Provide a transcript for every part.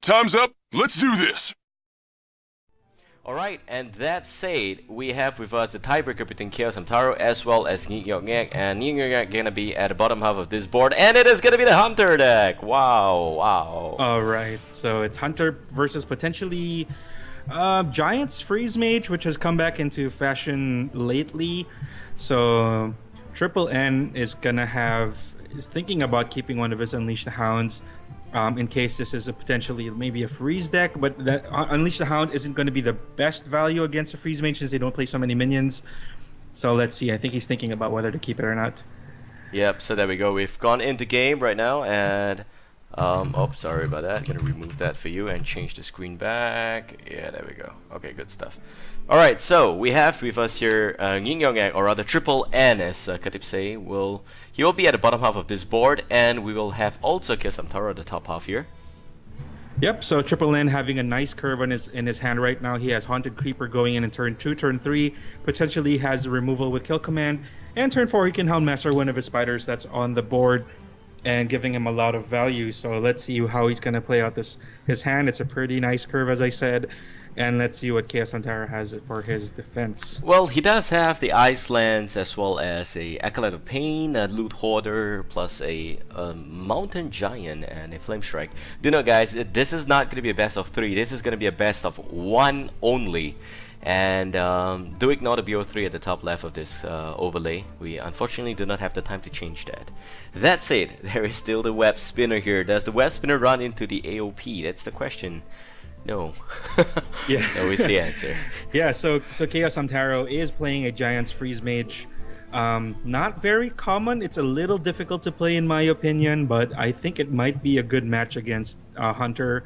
Time's up. Let's do this. Alright, and that said, we have with us the tiebreaker between Chaoshamtaro as well as nyiknyuknyek, and nyiknyuknyek gonna be at the bottom half of this board, and it is gonna be the Hunter deck! Wow. Alright, so it's Hunter versus potentially Giants Freeze Mage, which has come back into fashion lately. So Triple N is thinking about keeping one of his Unleash the Hounds. In case this is potentially maybe a freeze deck, but that Unleash the Hound isn't going to be the best value against a freeze mage since they don't play so many minions. So let's see. I think he's thinking about whether to keep it or not. Yep, so there we go. We've gone into game right now, and oh, sorry about that. I'm gonna remove that for you and change the screen back. Yeah, there we go. Okay, good stuff. Alright, so we have with us here nyiknyuknyek, or rather Triple N, as Katips say. He will be at the bottom half of this board, and we will have also Chaoshamtaro at the top half here. Yep, so Triple N having a nice curve in his hand right now. He has Haunted Creeper going in turn 2, turn 3, potentially has a removal with Kill Command, and turn 4 he can Houndmaster one of his spiders that's on the board and giving him a lot of value. So let's see how he's going to play out his hand. It's a pretty nice curve, as I said. And let's see what Chaoshamtaro has for his defense. Well, he does have the Icelands as well as a Acolyte of Pain, a Loot Hoarder, plus a Mountain Giant and a Flame Strike. Do know, guys, this is not going to be a best of 3. This is going to be a best of 1 only. And do ignore the BO3 at the top left of this overlay. We unfortunately do not have the time to change that. That said, there is still the Web Spinner here. Does the Web Spinner run into the AOP? That's the question. No. Yeah. No is the answer. Yeah, so Chaoshamtaro is playing a Giants Freeze Mage. Not very common. It's a little difficult to play in my opinion, but I think it might be a good match against Hunter.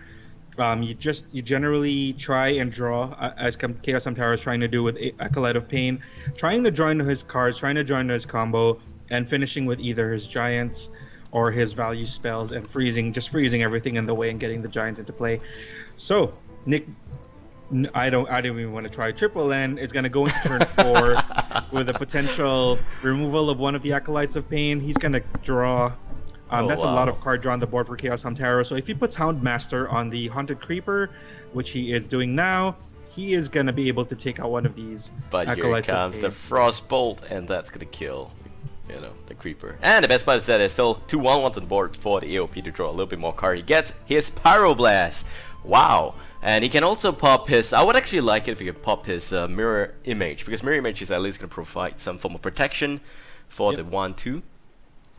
You generally try and draw, as Chaoshamtaro is trying to do with Acolyte of Pain, trying to draw into his cards, trying to draw into his combo, and finishing with either his Giants or his value spells and freezing everything in the way and getting the Giants into play. So Nick, I don't even want to try. Triple N is going to go into turn 4 with a potential removal of one of the Acolytes of Pain. He's going to draw. That's a lot of card draw on the board for Chaoshamtaro. So if he puts Houndmaster on the Haunted Creeper, which he is doing now, he is going to be able to take out one of these But Acolytes here comes the Frostbolt, and that's going to kill, the Creeper. And the best part is that there's still 2 1-1s on the board for the AOP to draw a little bit more card. He gets his Pyroblast. Wow. And he can also pop his, I would actually like it if he could pop his Mirror Image, because Mirror Image is at least going to provide some form of protection for the 1-2.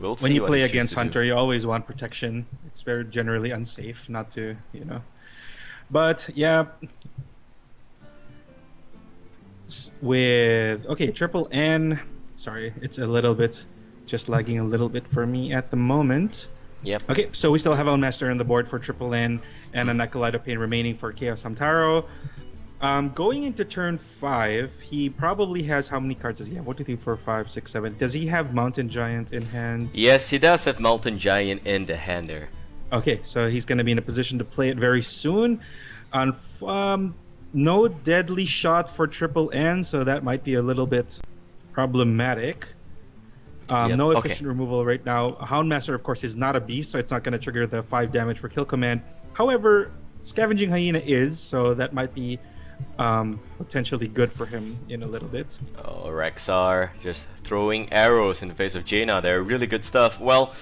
We'll see when you what play he chooses against to Hunter, do. You always want protection. It's very generally unsafe not to, But yeah, Triple N. Sorry, it's a little bit just lagging a little bit for me at the moment. Yep. Okay, so we still have Houndmaster on the board for Triple N and an Acolyte of Pain remaining for Chaoshamtaro. Going into turn 5, he probably has, how many cards does he have? 1, 2, 3, 4, 5, 6, 7. Does he have Mountain Giant in hand? Yes, he does have Mountain Giant in the hand there. Okay, so he's going to be in a position to play it very soon. No Deadly Shot for Triple N, so that might be a little bit problematic. No efficient removal right now. Houndmaster, of course, is not a beast, so it's not going to trigger the 5 damage for Kill Command. However, Scavenging Hyena is, so that might be potentially good for him in a little bit. Oh, Rexar just throwing arrows in the face of Jaina there. Really good stuff. Well,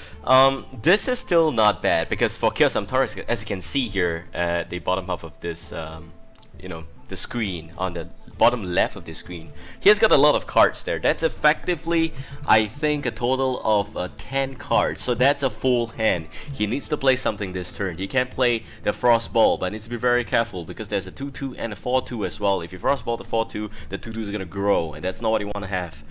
this is still not bad, because for Chaoshamtaro, as you can see here at the bottom half of this, the screen, on the bottom left of the screen, he has got a lot of cards there. That's effectively, I think, a total of 10 cards. So that's a full hand. He needs to play something this turn. He can't play the Frostball, but needs to be very careful because there's a 2-2 and a 4-2 as well. If you Frostball the 4-2, the 2-2 is going to grow, and that's not what you want to have.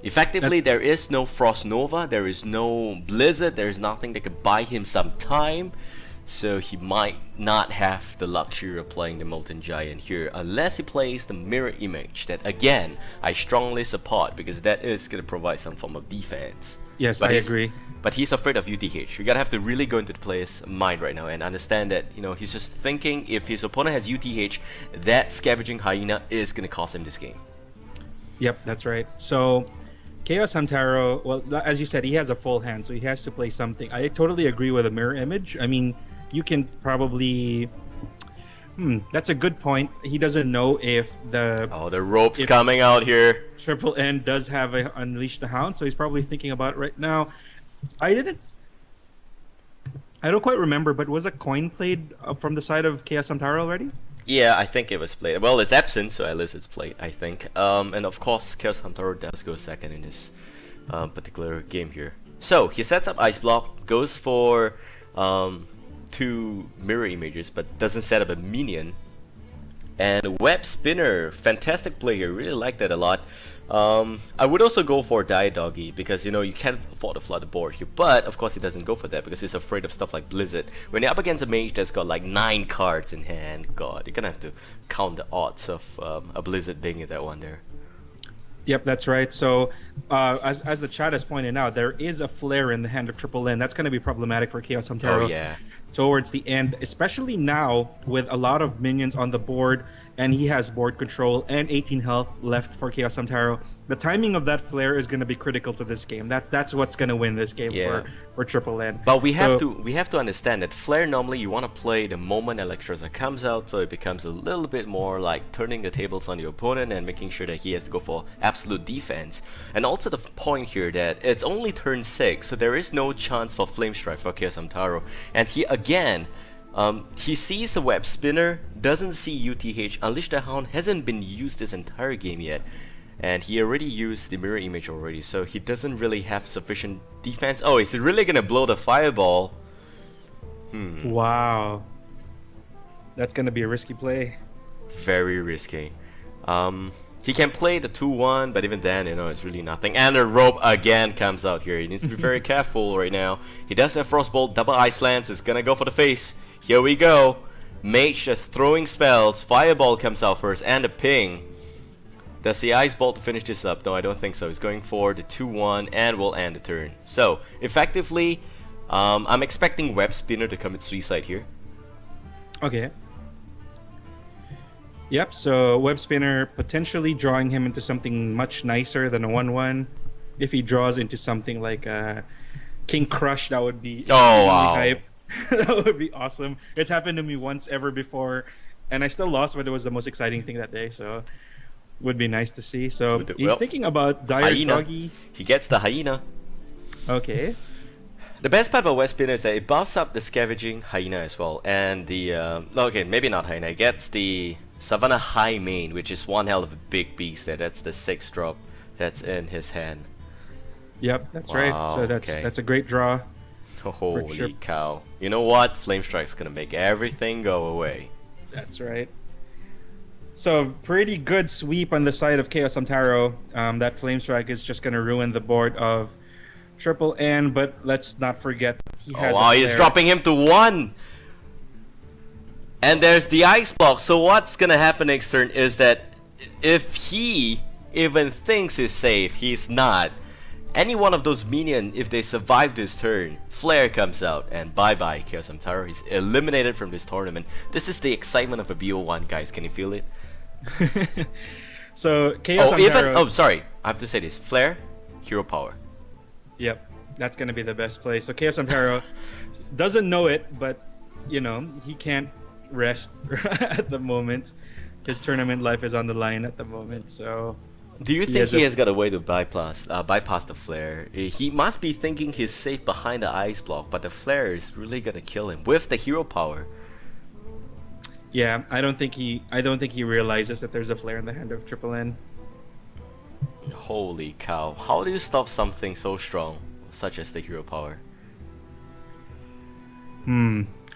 Effectively, there is no Frost Nova, there is no Blizzard, there is nothing that could buy him some time. So he might not have the luxury of playing the Molten Giant here unless he plays the Mirror Image, that again I strongly support because that is going to provide some form of defense. Yes, I agree. But he's afraid of UTH. You gotta have to really go into the player's mind right now and understand that he's just thinking if his opponent has UTH, that Scavenging Hyena is going to cost him this game. Yep, that's right. So Chaoshamtaro, well, as you said, he has a full hand, so he has to play something. I totally agree with a Mirror Image. I mean, you can probably. That's a good point. He doesn't know if the the rope's coming out here. Triple N does have a Unleash the Hound, so he's probably thinking about it right now. I don't quite remember, but was a coin played from the side of Chaoshamtaro already? Yeah, I think it was played. Well, it's absent, so at least it's played, I think. And of course, Chaoshamtaro does go second in this particular game here. So he sets up Ice Block, goes for 2 mirror images, but doesn't set up a minion. And Web Spinner, fantastic play here, really like that a lot. I would also go for Die Doggy because you can't afford to flood the board here, but of course he doesn't go for that because he's afraid of stuff like Blizzard. When you're up against a mage that's got like 9 cards in hand, god, you're gonna have to count the odds of a Blizzard being in that one there. Yep, that's right. So, as the chat has pointed out, there is a flare in the hand of Triple N. That's going to be problematic for Chaoshamtaro. Oh yeah. Towards the end, especially now with a lot of minions on the board, and he has board control and 18 health left for Chaoshamtaro. The timing of that flare is going to be critical to this game. That's what's going to win this game for Triple N. But we have to understand that flare normally you want to play the moment Electroza comes out, so it becomes a little bit more like turning the tables on your opponent and making sure that he has to go for absolute defense. And also the point here that it's only turn 6, so there is no chance for Flame Strike for Chaoshamtaro. And he again, he sees the Web Spinner, doesn't see UTH. Unleash the Hound hasn't been used this entire game yet. And he already used the mirror image already, so he doesn't really have sufficient defense. Oh, is he really gonna blow the fireball? Wow. That's gonna be a risky play. Very risky. He can play the 2-1, but even then, it's really nothing. And the rope again comes out here. He needs to be very careful right now. He does have Frostbolt, double Ice Lance. It's gonna go for the face. Here we go. Mage just throwing spells. Fireball comes out first, and a ping. Does the Ice Bolt finish this up? No, I don't think so. He's going for the 2-1 and will end the turn. So, effectively, I'm expecting Web Spinner to commit suicide here. Okay. Yep, so Web Spinner potentially drawing him into something much nicer than a 1-1. If he draws into something like King Crush, that would be hype. That would be awesome. It's happened to me once ever before, and I still lost, but it was the most exciting thing that day, so would be nice to see. So he's thinking about Dire Doggy. He gets the Hyena. Okay. The best part about Web Spinner is that it buffs up the Scavenging Hyena as well, and the okay, maybe not Hyena. It gets the Savannah High Main, which is one hell of a big beast there. That's the 6 drop that's in his hand. Yep, that's right. So that's a great draw. Holy cow. You know what? Flame Strike's gonna make everything go away. That's right. So pretty good sweep on the side of Chaoshamtaro. That Flame Strike is just gonna ruin the board of Triple N, but let's not forget he has he's dropping him to 1. And there's the Ice Block. So what's gonna happen next turn is that if he even thinks he's safe, he's not. Any one of those minions, if they survive this turn, Flare comes out and bye-bye Chaoshamtaro. He's eliminated from this tournament. This is the excitement of a BO1, guys. Can you feel it? So Chaoshamtaro... sorry. I have to say this. Flare, Hero Power. Yep. That's going to be the best play. So Chaoshamtaro doesn't know it, but, he can't rest at the moment. His tournament life is on the line at the moment, so... Do you think he has got a way to bypass the flare? He must be thinking he's safe behind the Ice Block, but the flare is really gonna kill him with the hero power. Yeah, I don't think he realizes that there's a flare in the hand of Triple N. Holy cow! How do you stop something so strong, such as the hero power?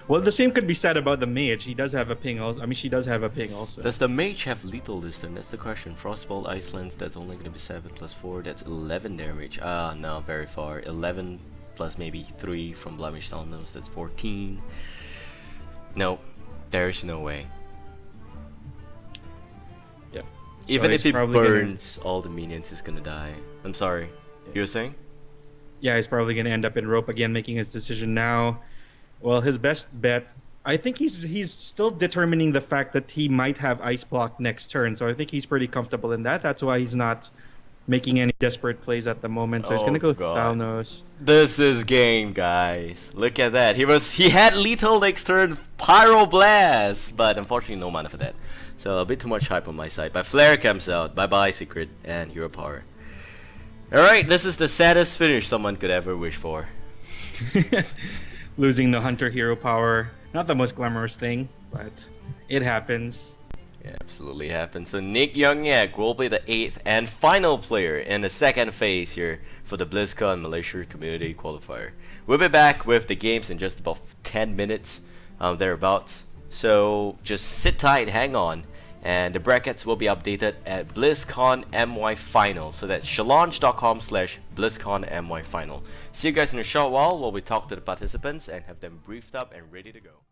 Well, the same could be said about the mage. He does have a ping also. I mean, she does have a ping also. Does the mage have lethal this turn? That's the question. Frostbolt, Ice Lance, that's only going to be 7 plus 4. That's 11 damage. No, very far. 11 plus maybe 3 from Blemish Nose. That's 14. No, there's no way. Yep. Even if he burns all the minions, he's going to die. I'm sorry. You were saying? Yeah, he's probably going to end up in rope again, making his decision now. Well, his best bet, I think he's still determining the fact that he might have Ice Block next turn, so I think he's pretty comfortable in that. That's why he's not making any desperate plays at the moment. So he's gonna go God. Thalnos. This is game, guys. Look at that. He had lethal next turn, Pyroblast, but unfortunately no mana for that. So a bit too much hype on my side. But Flare comes out. Bye bye Secret and Hero Power. Alright, this is the saddest finish someone could ever wish for. Losing the Hunter Hero Power. Not the most glamorous thing, but it happens. Yeah, absolutely happens. So nyiknyuknyek will be the 8th and final player in the second phase here for the BlizzCon Malaysia Community Qualifier. We'll be back with the games in just about 10 minutes, thereabouts. So just sit tight, hang on, and the brackets will be updated at BlizzCon MY Final. So that's shalonge.com/BlizzCon MY Final. See you guys in a short while we talk to the participants and have them briefed up and ready to go.